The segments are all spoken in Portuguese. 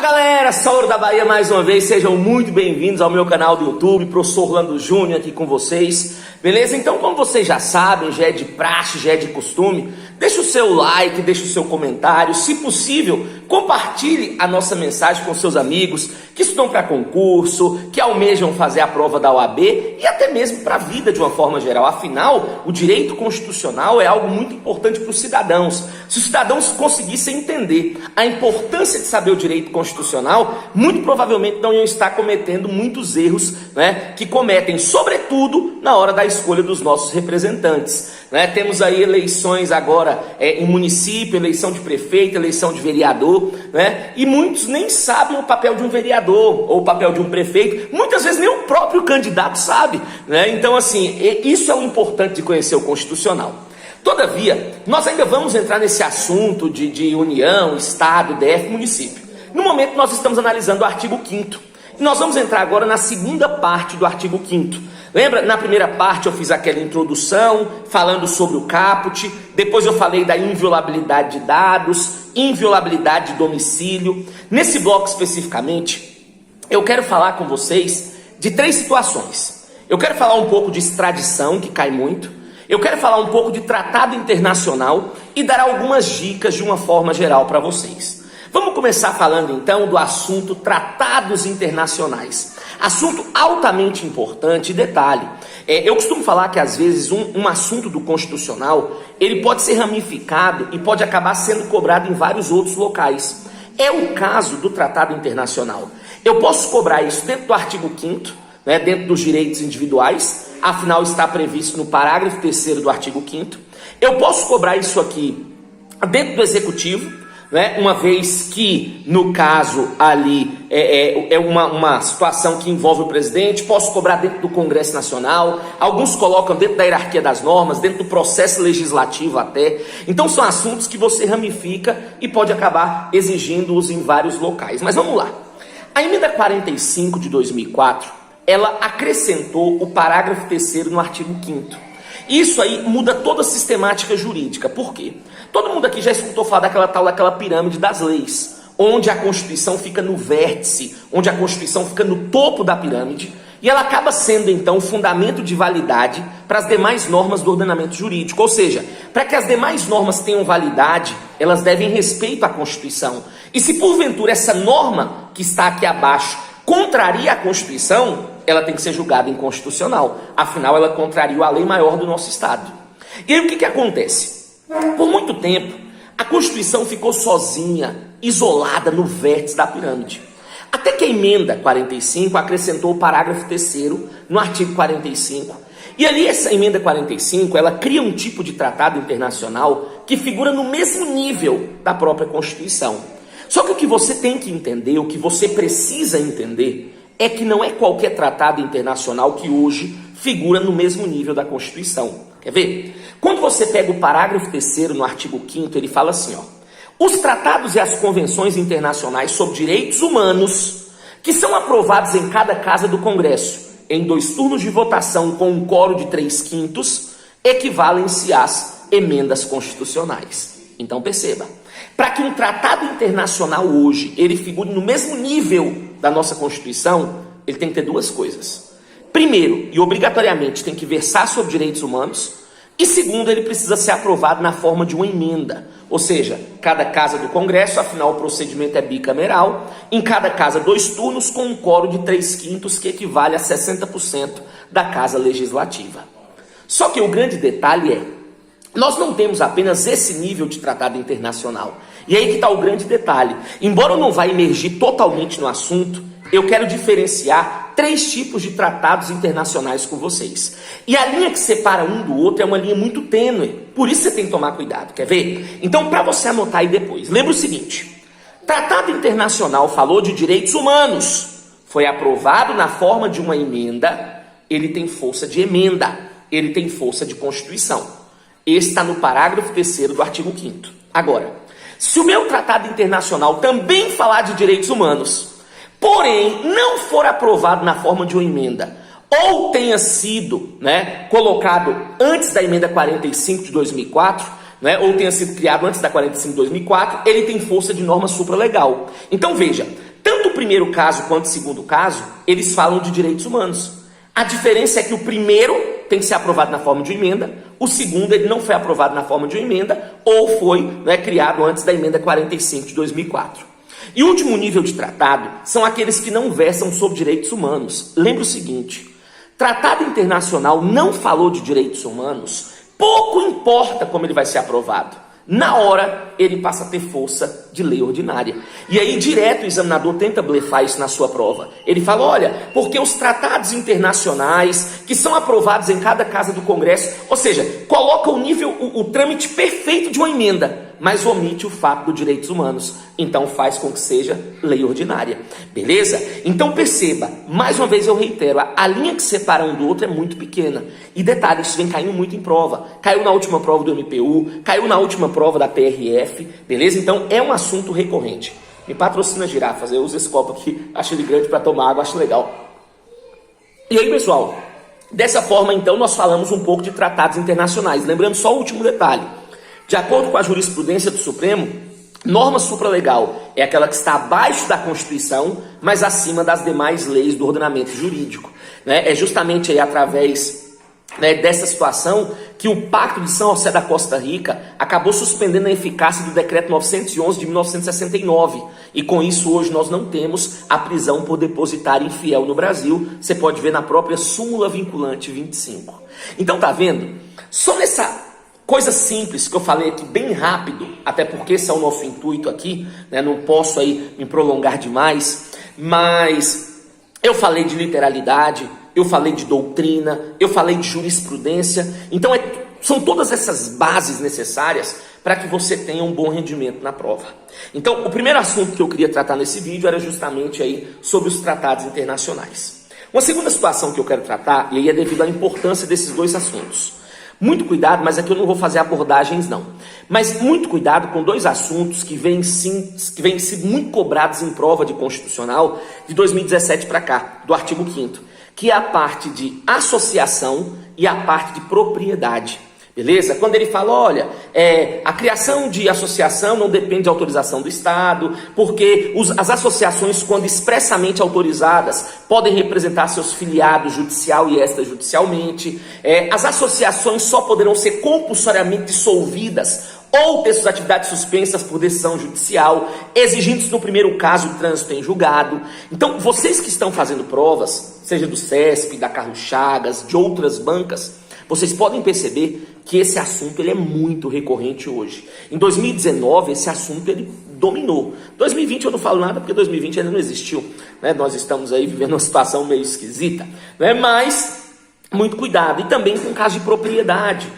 Fala galera, Saúde da Bahia mais uma vez, sejam muito bem-vindos ao meu canal do YouTube, Professor Orlando Júnior aqui com vocês, beleza? Então, como vocês já sabem, já é de praxe, já é de costume, deixa o seu like, deixa o seu comentário, se possível, compartilhe a nossa mensagem com seus amigos que estudam para concurso, que almejam fazer a prova da OAB e até mesmo para a vida de uma forma geral. Afinal, o direito constitucional é algo muito importante para os cidadãos. Se os cidadãos conseguissem entender a importância de saber o direito constitucional, muito provavelmente não iam estar cometendo muitos erros, né, que cometem, sobretudo na hora da escolha dos nossos representantes. Temos aí eleições agora em município, eleição de prefeito, eleição de vereador, e muitos nem sabem o papel de um vereador ou o papel de um prefeito, muitas vezes nem o próprio candidato sabe, Então, assim, isso é o importante de conhecer o constitucional. Todavia, nós ainda vamos entrar nesse assunto de União, Estado, DF, município. No momento, nós estamos analisando o artigo 5º. E nós vamos entrar agora na segunda parte do artigo 5º. Lembra? Na primeira parte eu fiz aquela introdução, falando sobre o caput. Depois eu falei da inviolabilidade de dados, inviolabilidade de domicílio. Nesse bloco especificamente, eu quero falar com vocês de 3 situações. Eu quero falar um pouco de extradição, que cai muito. Eu quero falar um pouco de tratado internacional e dar algumas dicas de uma forma geral para vocês. Vamos começar falando então do assunto tratados internacionais. Assunto altamente importante. Detalhe, eu costumo falar que às vezes um assunto do constitucional, ele pode ser ramificado e pode acabar sendo cobrado em vários outros locais. É o caso do tratado internacional. Eu posso cobrar isso dentro do artigo 5º, dentro dos direitos individuais, afinal está previsto no parágrafo 3º do artigo 5º. Eu posso cobrar isso aqui dentro do executivo, uma vez que, no caso ali, é uma situação que envolve o presidente. Posso cobrar dentro do Congresso Nacional, alguns colocam dentro da hierarquia das normas, dentro do processo legislativo até. Então são assuntos que você ramifica e pode acabar exigindo-os em vários locais. Mas vamos lá. A emenda 45 de 2004, ela acrescentou o parágrafo 3º no artigo 5º. Isso aí muda toda a sistemática jurídica. Por quê? Todo mundo aqui já escutou falar daquela pirâmide das leis, onde a Constituição fica no vértice, onde a Constituição fica no topo da pirâmide, e ela acaba sendo então o fundamento de validade para as demais normas do ordenamento jurídico. Ou seja, para que as demais normas tenham validade, elas devem respeito à Constituição. E se porventura essa norma que está aqui abaixo contraria a Constituição, ela tem que ser julgada inconstitucional. Afinal, ela contrariou a lei maior do nosso Estado. E aí o que acontece? Por muito tempo, a Constituição ficou sozinha, isolada no vértice da pirâmide. Até que a emenda 45 acrescentou o parágrafo 3º no artigo 45. E ali essa emenda 45, ela cria um tipo de tratado internacional que figura no mesmo nível da própria Constituição. Só que o que você tem que entender, o que você precisa entender, é que não é qualquer tratado internacional que hoje figura no mesmo nível da Constituição. Quer ver? Quando você pega o parágrafo 3º no artigo 5º, ele fala assim, os tratados e as convenções internacionais sobre direitos humanos, que são aprovados em cada casa do Congresso, em 2 turnos de votação com um quórum de 3/5, equivalem-se às emendas constitucionais. Então perceba, para que um tratado internacional hoje, ele figure no mesmo nível da nossa Constituição, ele tem que ter 2 coisas. Primeiro, e obrigatoriamente, tem que versar sobre direitos humanos. E segundo, ele precisa ser aprovado na forma de uma emenda. Ou seja, cada casa do Congresso, afinal o procedimento é bicameral, em cada casa 2 turnos com um quórum de 3/5, que equivale a 60% da casa legislativa. Só que o grande detalhe é, nós não temos apenas esse nível de tratado internacional. E aí que está o grande detalhe. Embora eu não vá emergir totalmente no assunto, eu quero diferenciar 3 tipos de tratados internacionais com vocês. E a linha que separa um do outro é uma linha muito tênue. Por isso você tem que tomar cuidado, quer ver? Então, para você anotar aí depois, lembra o seguinte. Tratado internacional falou de direitos humanos. Foi aprovado na forma de uma emenda. Ele tem força de emenda. Ele tem força de Constituição. Esse está no parágrafo 3º do artigo 5º. Agora, se o meu tratado internacional também falar de direitos humanos, porém não for aprovado na forma de uma emenda, ou tenha sido colocado antes da emenda 45 de 2004, ou tenha sido criado antes da 45 de 2004, ele tem força de norma supralegal. Então veja, o primeiro caso quanto o segundo caso, eles falam de direitos humanos. A diferença é que o primeiro tem que ser aprovado na forma de uma emenda, o segundo ele não foi aprovado na forma de uma emenda ou foi, né, criado antes da emenda 45 de 2004. E o último nível de tratado são aqueles que não versam sobre direitos humanos. Lembre o seguinte, tratado internacional não falou de direitos humanos, pouco importa como ele vai ser aprovado. Na hora, ele passa a ter força de lei ordinária. E aí, direto, o examinador tenta blefar isso na sua prova. Ele fala, olha, porque os tratados internacionais que são aprovados em cada casa do Congresso, ou seja, coloca o nível, o trâmite perfeito de uma emenda, mas omite o fato dos direitos humanos. Então, faz com que seja lei ordinária. Beleza? Então, perceba, mais uma vez eu reitero, a linha que separa um do outro é muito pequena. E detalhe, isso vem caindo muito em prova. Caiu na última prova do MPU, caiu na última prova da PRF, beleza? Então, é um assunto recorrente. Me patrocina girafas, eu uso esse copo aqui, acho ele grande para tomar água, acho legal. E aí, pessoal, dessa forma, então, nós falamos um pouco de tratados internacionais. Lembrando só o último detalhe. De acordo com a jurisprudência do Supremo, norma supralegal é aquela que está abaixo da Constituição, mas acima das demais leis do ordenamento jurídico. É justamente aí através dessa situação que o Pacto de São José da Costa Rica acabou suspendendo a eficácia do Decreto 911 de 1969. E com isso hoje nós não temos a prisão por depositário infiel no Brasil. Você pode ver na própria súmula vinculante 25. Então tá vendo? Só nessa coisa simples que eu falei aqui bem rápido, até porque esse é o nosso intuito aqui, não posso aí me prolongar demais, mas eu falei de literalidade, eu falei de doutrina, eu falei de jurisprudência, então são todas essas bases necessárias para que você tenha um bom rendimento na prova. Então, o primeiro assunto que eu queria tratar nesse vídeo era justamente aí sobre os tratados internacionais. Uma segunda situação que eu quero tratar, e aí é devido à importância desses dois assuntos. Muito cuidado, mas aqui eu não vou fazer abordagens não. Mas muito cuidado com dois assuntos que vêm sido muito cobrados em prova de constitucional de 2017 para cá, do artigo 5º, que é a parte de associação e a parte de propriedade. Beleza? Quando ele fala, olha, a criação de associação não depende de autorização do Estado, porque as associações, quando expressamente autorizadas, podem representar seus filiados judicial e extrajudicialmente. As associações só poderão ser compulsoriamente dissolvidas ou ter suas atividades suspensas por decisão judicial, exigindo-se no primeiro caso o trânsito em julgado. Então, vocês que estão fazendo provas, seja do CESP, da Carlos Chagas, de outras bancas, vocês podem perceber que esse assunto ele é muito recorrente hoje. Em 2019, esse assunto ele dominou. 2020 eu não falo nada porque 2020 ainda não existiu. Nós estamos aí vivendo uma situação meio esquisita. Mas, muito cuidado. E também com o caso de propriedade.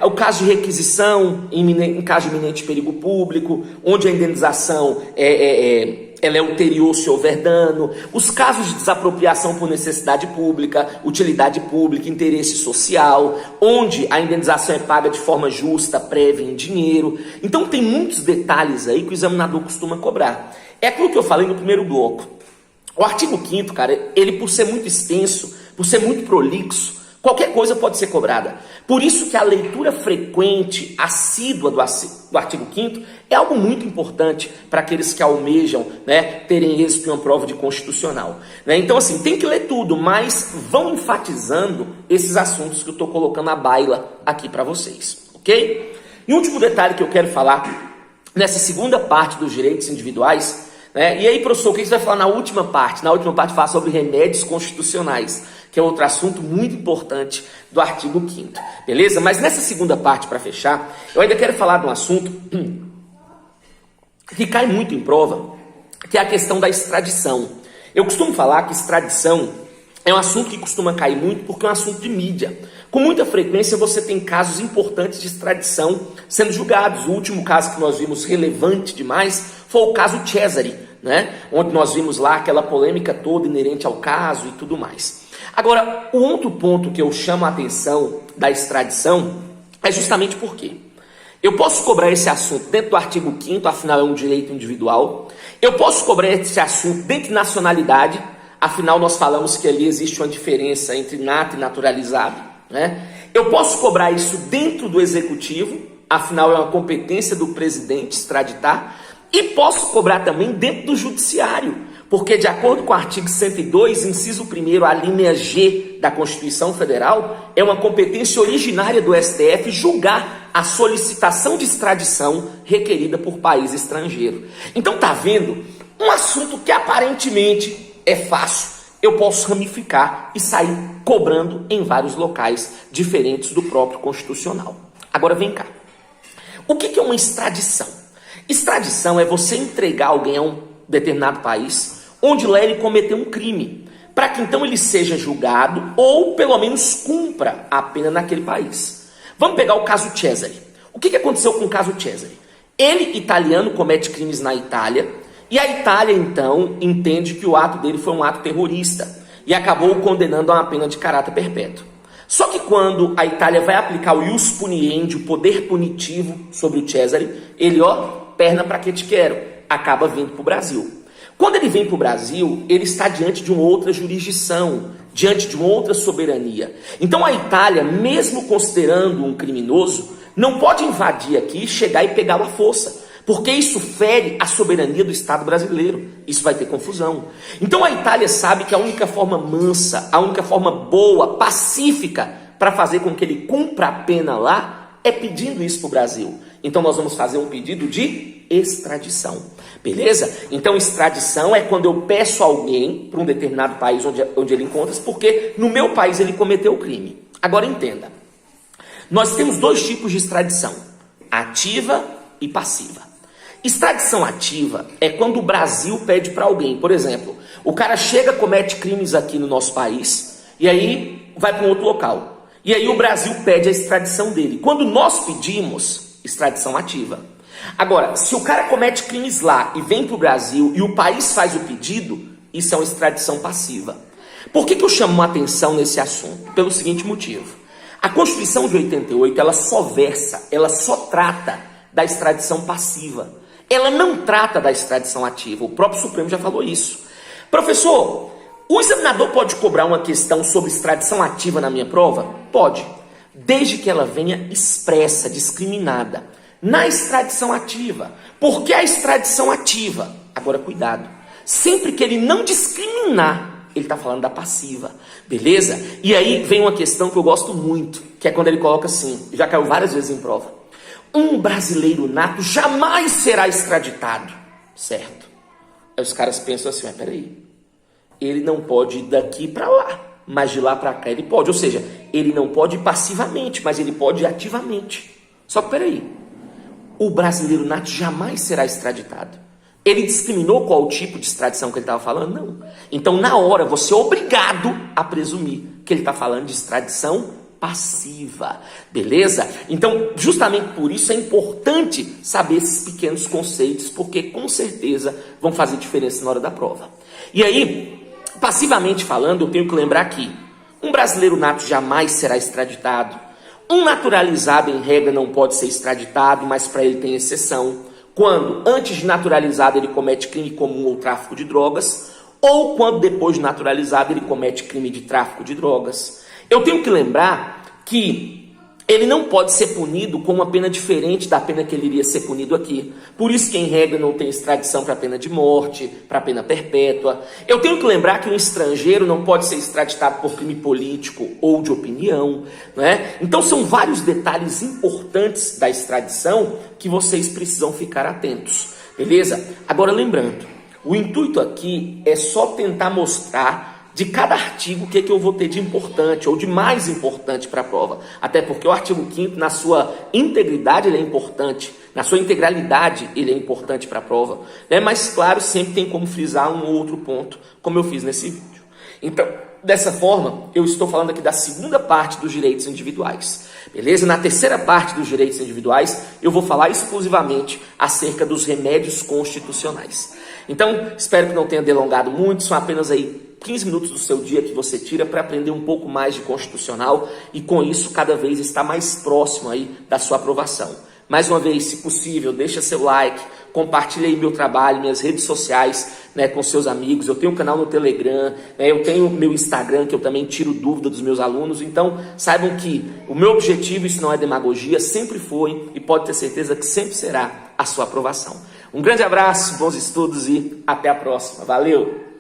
O caso de requisição em caso de iminente perigo público, onde a indenização ela é ulterior se houver dano, os casos de desapropriação por necessidade pública, utilidade pública, interesse social, onde a indenização é paga de forma justa, prévia em dinheiro. Então tem muitos detalhes aí que o examinador costuma cobrar. É aquilo que eu falei no primeiro bloco. O artigo 5º, cara, ele por ser muito extenso, por ser muito prolixo, qualquer coisa pode ser cobrada. Por isso que a leitura frequente, assídua do artigo 5º é algo muito importante para aqueles que almejam terem êxito em uma prova de constitucional. Então, assim, tem que ler tudo, mas vão enfatizando esses assuntos que eu estou colocando à baila aqui para vocês, ok? E último detalhe que eu quero falar, nessa segunda parte dos direitos individuais, e aí, professor, o que você vai falar na última parte? Na última parte fala sobre remédios constitucionais, que é outro assunto muito importante do artigo 5º, beleza? Mas nessa segunda parte, para fechar, eu ainda quero falar de um assunto que cai muito em prova, que é a questão da extradição. Eu costumo falar que extradição é um assunto que costuma cair muito porque é um assunto de mídia. Com muita frequência você tem casos importantes de extradição sendo julgados. O último caso que nós vimos relevante demais foi o caso Cesare, onde nós vimos lá aquela polêmica toda inerente ao caso e tudo mais. Agora, o outro ponto que eu chamo a atenção da extradição é justamente por quê? Eu posso cobrar esse assunto dentro do artigo 5º, afinal é um direito individual. Eu posso cobrar esse assunto dentro de nacionalidade, afinal nós falamos que ali existe uma diferença entre nato e naturalizado. Eu posso cobrar isso dentro do executivo, afinal é uma competência do presidente extraditar. E posso cobrar também dentro do judiciário, porque de acordo com o artigo 102, inciso 1º, a linha G da Constituição Federal, é uma competência originária do STF julgar a solicitação de extradição requerida por país estrangeiro. Então tá vendo? Um assunto que aparentemente é fácil, eu posso ramificar e sair cobrando em vários locais diferentes do próprio Constitucional. Agora vem cá. O que é uma extradição? Extradição é você entregar alguém a um determinado país onde lá ele cometeu um crime, para que então ele seja julgado ou pelo menos cumpra a pena naquele país. Vamos pegar o caso Cesare. O que aconteceu com o caso Cesare? Ele, italiano, comete crimes na Itália e a Itália então entende que o ato dele foi um ato terrorista e acabou o condenando a uma pena de caráter perpétuo. Só que quando a Itália vai aplicar o ius puniendi, o poder punitivo sobre o Cesare, ele, perna pra que te quero, acaba vindo para o Brasil. Quando ele vem para o Brasil, ele está diante de uma outra jurisdição, diante de uma outra soberania. Então a Itália, mesmo considerando um criminoso, não pode invadir aqui, chegar e pegá-lo à força, porque isso fere a soberania do Estado brasileiro. Isso vai ter confusão. Então a Itália sabe que a única forma mansa, a única forma boa, pacífica, para fazer com que ele cumpra a pena lá, é pedindo isso para o Brasil. Então nós vamos fazer um pedido de extradição. Beleza? Então extradição é quando eu peço alguém para um determinado país onde ele encontra-se, porque no meu país ele cometeu o crime. Agora entenda. Nós temos dois tipos de extradição, ativa e passiva. Extradição ativa é quando o Brasil pede para alguém, por exemplo, o cara chega, comete crimes aqui no nosso país e aí vai para um outro local. E aí o Brasil pede a extradição dele. Quando nós pedimos, extradição ativa. Agora, se o cara comete crimes lá e vem para o Brasil e o país faz o pedido, isso é uma extradição passiva. Por que eu chamo a atenção nesse assunto? Pelo seguinte motivo. A Constituição de 88, ela só trata da extradição passiva. Ela não trata da extradição ativa. O próprio Supremo já falou isso. Professor, o examinador pode cobrar uma questão sobre extradição ativa na minha prova? Pode, desde que ela venha expressa, discriminada. Na extradição ativa. Por que a extradição ativa? Agora cuidado. Sempre que ele não discriminar, ele está falando da passiva. Beleza? E aí vem uma questão que eu gosto muito, que é quando ele coloca assim, já caiu várias vezes em prova. Um brasileiro nato jamais será extraditado. Certo? Aí os caras pensam assim, mas peraí. Ele não pode ir daqui para lá, mas de lá para cá ele pode. Ou seja, ele não pode ir passivamente, mas ele pode ir ativamente. Só que peraí. O brasileiro nato jamais será extraditado. Ele discriminou qual tipo de extradição que ele estava falando? Não. Então, na hora, você é obrigado a presumir que ele está falando de extradição passiva. Beleza? Então, justamente por isso é importante saber esses pequenos conceitos, porque com certeza vão fazer diferença na hora da prova. E aí, passivamente falando, eu tenho que lembrar que um brasileiro nato jamais será extraditado. Um naturalizado, em regra, não pode ser extraditado, mas para ele tem exceção. Quando, antes de naturalizado, ele comete crime comum ou tráfico de drogas, ou quando, depois de naturalizado, ele comete crime de tráfico de drogas. Eu tenho que lembrar que ele não pode ser punido com uma pena diferente da pena que ele iria ser punido aqui. Por isso que, em regra, não tem extradição para pena de morte, para pena perpétua. Eu tenho que lembrar que um estrangeiro não pode ser extraditado por crime político ou de opinião, né? Então, são vários detalhes importantes da extradição que vocês precisam ficar atentos, beleza? Agora, lembrando, o intuito aqui é só tentar mostrar de cada artigo o que eu vou ter de importante ou de mais importante para a prova. Até porque o artigo 5º, na sua integridade, ele é importante. Na sua integralidade, ele é importante para a prova. Né? Mas, claro, sempre tem como frisar um ou outro ponto, como eu fiz nesse vídeo. Então, dessa forma, eu estou falando aqui da segunda parte dos direitos individuais. Beleza? Na terceira parte dos direitos individuais, eu vou falar exclusivamente acerca dos remédios constitucionais. Então, espero que não tenha delongado muito, são apenas aí 15 minutos do seu dia que você tira para aprender um pouco mais de constitucional e com isso cada vez está mais próximo aí da sua aprovação. Mais uma vez, se possível, deixa seu like, compartilha aí meu trabalho, minhas redes sociais, né, com seus amigos. Eu tenho um canal no Telegram, né, eu tenho meu Instagram que eu também tiro dúvida dos meus alunos. Então, saibam que o meu objetivo, isso não é demagogia, sempre foi e pode ter certeza que sempre será a sua aprovação. Um grande abraço, bons estudos e até a próxima. Valeu!